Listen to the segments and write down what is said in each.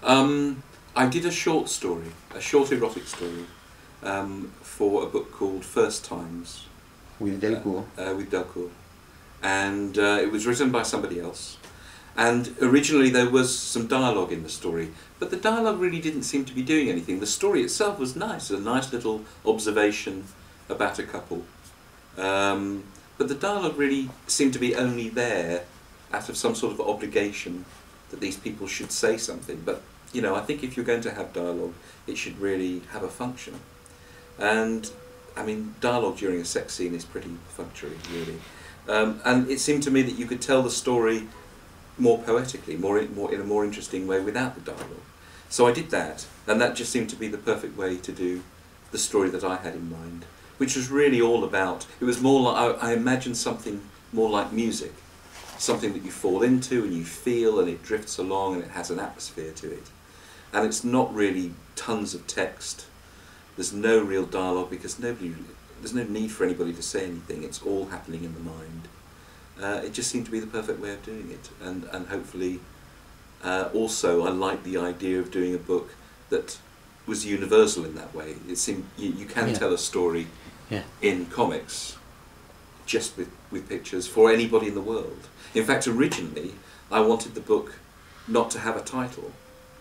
I did a short story, a short erotic story, for a book called First Times. With Delcourt. With Delcourt. And it was written by somebody else. And originally there was some dialogue in the story, but the dialogue really didn't seem to be doing anything. The story itself was nice, a nice little observation about a couple. But the dialogue really seemed to be only there out of some sort of obligation that these people should say something. But, you know, I think if you're going to have dialogue, it should really have a function. And, I mean, dialogue during a sex scene is pretty perfunctory, really. And it seemed to me that you could tell the story more poetically, in a more interesting way without the dialogue. So I did that, and that just seemed to be the perfect way to do the story that I had in mind, which was really all about, it was more like, I imagined something more like music, something that you fall into and you feel and it drifts along and it has an atmosphere to it. And it's not really tons of text, there's no real dialogue because there's no need for anybody to say anything, it's all happening in the mind. It just seemed to be the perfect way of doing it, and hopefully also I liked the idea of doing a book that was universal in that way. It seemed you can tell a story in comics just with pictures for anybody in the world. In fact, originally I wanted the book not to have a title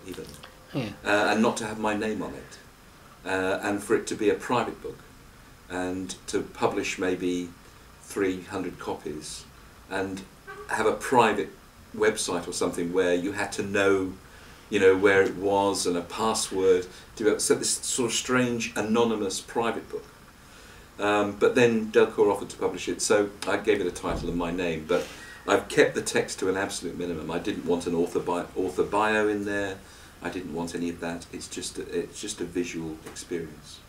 even, and not to have my name on it, and for it to be a private book and to publish maybe 300 copies and have a private website or something where you had to know, you know, where it was and a password to be able to set this sort of strange anonymous private book. But then Delcourt offered to publish it, so I gave it a title and my name, but I've kept the text to an absolute minimum. I didn't want an author bio in there, I didn't want any of that. It's just a visual experience.